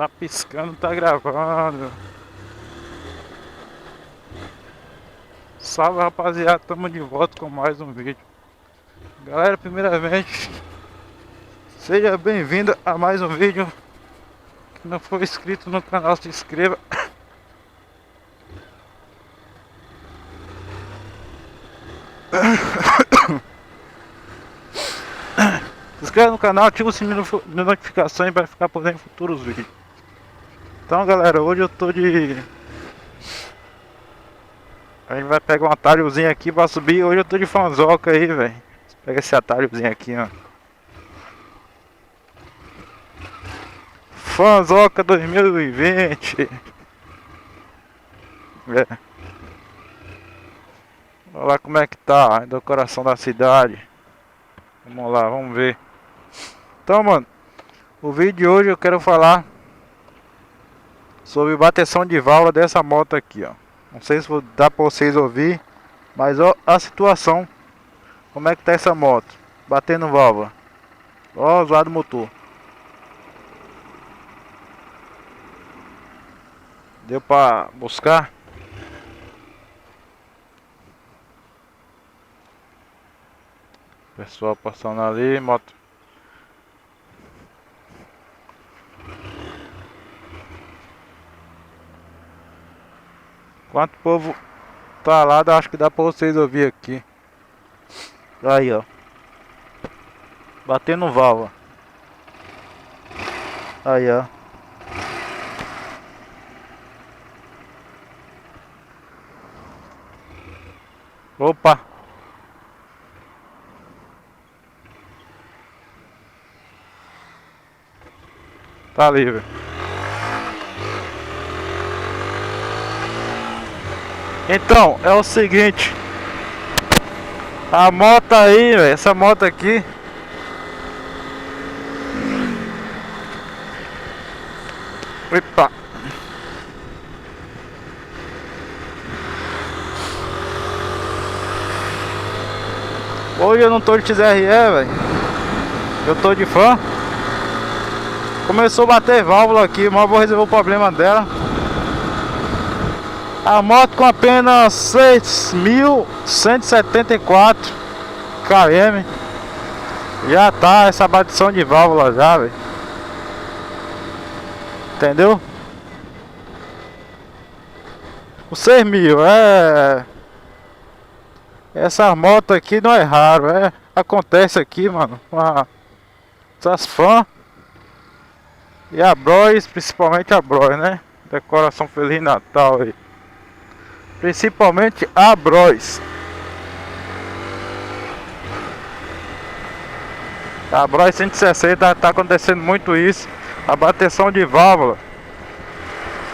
Tá piscando, tá gravando. Salve, rapaziada, tamo de volta com mais um vídeo. Galera, primeiramente, seja bem-vindo a mais um vídeo. Que não for inscrito no canal, se inscreva. Se inscreva no canal, ativa o sininho de notificações para ficar por dentro de futuros vídeos. Então, galera, hoje eu tô de... A gente vai pegar um atalhozinho aqui pra subir. Hoje eu tô de fanzoca aí, velho. Pega esse atalhozinho aqui, ó. Fanzoca 2020. É. Olha lá como é que tá a decoração da cidade. Vamos lá, vamos ver. Então, mano, o vídeo de hoje eu quero falar sobre bateção de válvula dessa moto aqui, ó. Não sei se dá pra vocês ouvir, mas ó a situação. Como é que tá essa moto? Batendo válvula. Ó, zoado o motor. Deu pra buscar? Pessoal passando ali, moto. Enquanto o povo tá lá, acho que dá pra vocês ouvir aqui. Aí, ó. Batendo válvula. Aí, ó. Opa! Tá livre. Então, é o seguinte. A moto aí, véio, essa moto aqui. Opa! Hoje eu não tô de XRE, velho. Eu tô de fã. Começou a bater válvula aqui, mas eu vou resolver o problema dela. A moto com apenas 6.174 km. Já tá essa batição de válvula já, velho. Entendeu? O 6.000 é... Essa moto aqui não é raro, é... Acontece aqui, mano, com essas fãs. E a Bros, principalmente a Bros, né? Decoração Feliz Natal aí. Principalmente a Bros. A Bros 160 tá acontecendo muito isso. A bateção de válvula.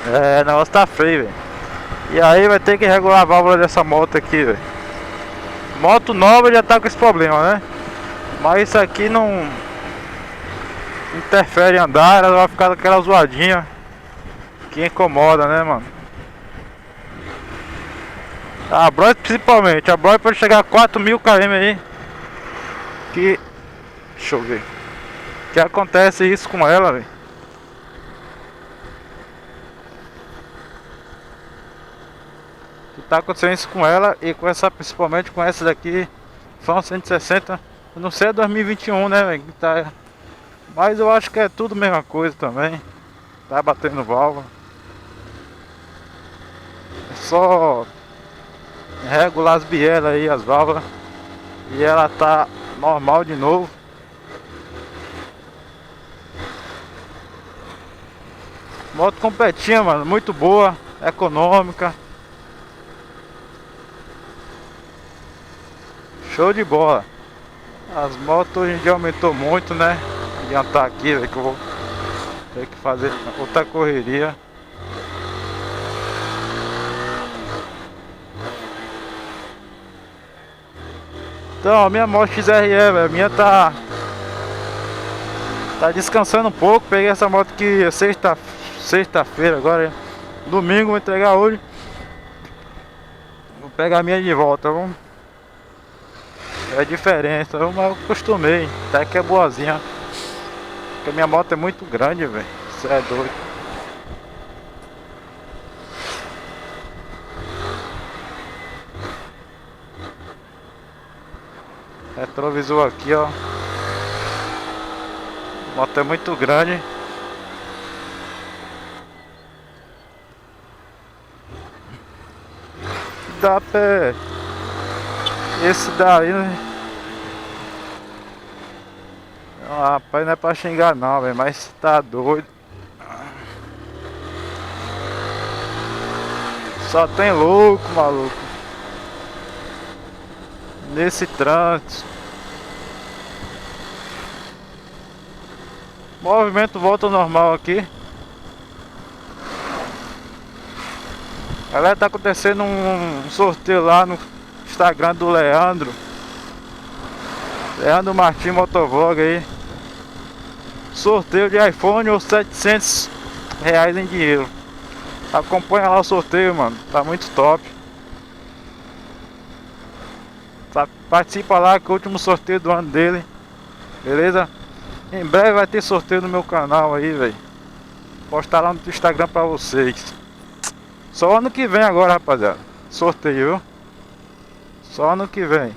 É, o negócio tá feio, velho. E aí vai ter que regular a válvula dessa moto aqui, velho. Moto nova já tá com esse problema, né? Mas isso aqui não interfere em andar, ela vai ficar daquela zoadinha que incomoda, né, mano? A Bros principalmente, a Bros pode chegar a 4.000 km aí. Que... Deixa eu ver. Que acontece isso com ela, velho. Que tá acontecendo isso com ela e com essa, principalmente com essa daqui, Fan 160. Eu não sei, é 2021, né, velho? Tá... Mas eu acho que é tudo a mesma coisa também. Tá batendo válvula. É só regular as bielas aí, as válvulas. E ela tá normal de novo. Moto completinha, mano, muito boa, econômica. Show de bola. As motos hoje em dia aumentou muito, né? Não adiantar aqui, velho, que eu vou ter que fazer outra correria. Então, a minha moto XRE, velho, a minha tá descansando um pouco. Peguei essa moto aqui sexta-feira agora, domingo, vou entregar hoje. Vou pegar a minha de volta, vamos. É a diferença, mas eu acostumei, até que é boazinha. Porque a minha moto é muito grande, velho. Isso é doido. Retrovisor aqui, ó. A moto é muito grande. Dá pé. Esse daí, né? Rapaz, não é pra xingar não, velho, mas tá doido. Só tem louco, maluco. Nesse trânsito. Movimento volta ao normal aqui. Galera, tá acontecendo um sorteio lá no Instagram do Leandro Martins Motovlog aí. Sorteio de iPhone ou R$700 em dinheiro. Acompanha lá o sorteio, mano. Tá muito top. Participa lá que é o último sorteio do ano dele. Beleza? Em breve vai ter sorteio no meu canal aí, velho. Postar lá no Instagram pra vocês. Só ano que vem agora, rapaziada. Sorteio, viu? Só ano que vem.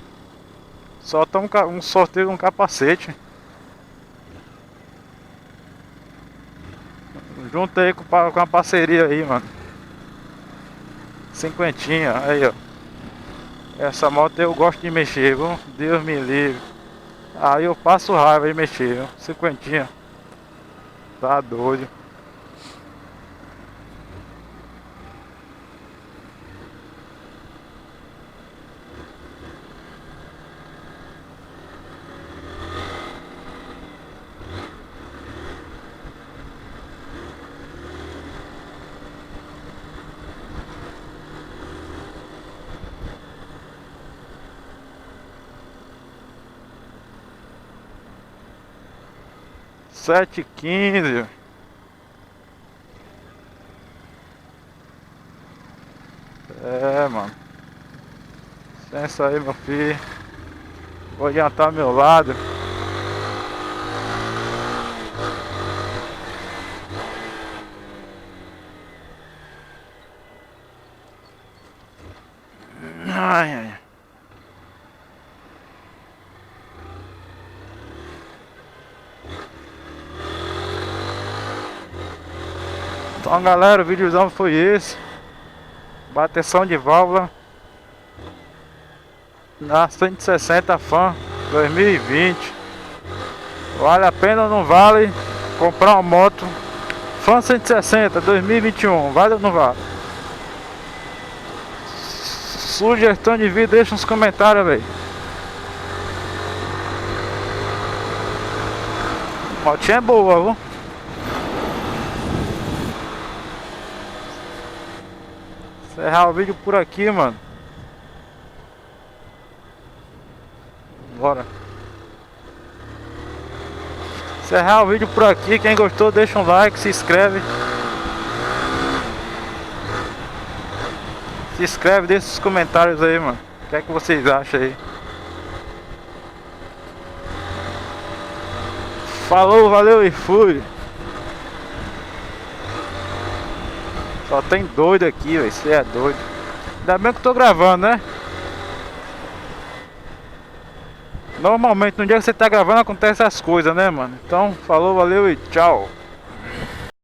Só tá um sorteio de um capacete. Junta aí com uma parceria aí, mano. Cinquentinha, aí ó. Essa moto eu gosto de mexer, viu? Deus me livre. Aí eu passo raiva de mexer, viu? Cinquentinha. Tá doido. Sete e 15. É, mano. Licença aí, meu filho. Vou adiantar meu lado. Ai, ai. Então, galera, o videozão foi esse. Bateção de válvula na 160 Fan 2020. Vale a pena ou não vale comprar uma moto Fan 160 2021? Vale ou não vale? Sugestão de vídeo, deixa nos comentários, velho. Motinha é boa, viu? Encerrar o vídeo por aqui, mano. Bora. Encerrar o vídeo por aqui. Quem gostou, deixa um like, se inscreve. Se inscreve, deixa os comentários aí, mano. O que é que vocês acham aí? Falou, valeu e fui. Só tem doido aqui, velho. Você é doido. Ainda bem que eu tô gravando, né? Normalmente no dia que você tá gravando acontece as coisas, né, mano? Então, falou, valeu e tchau.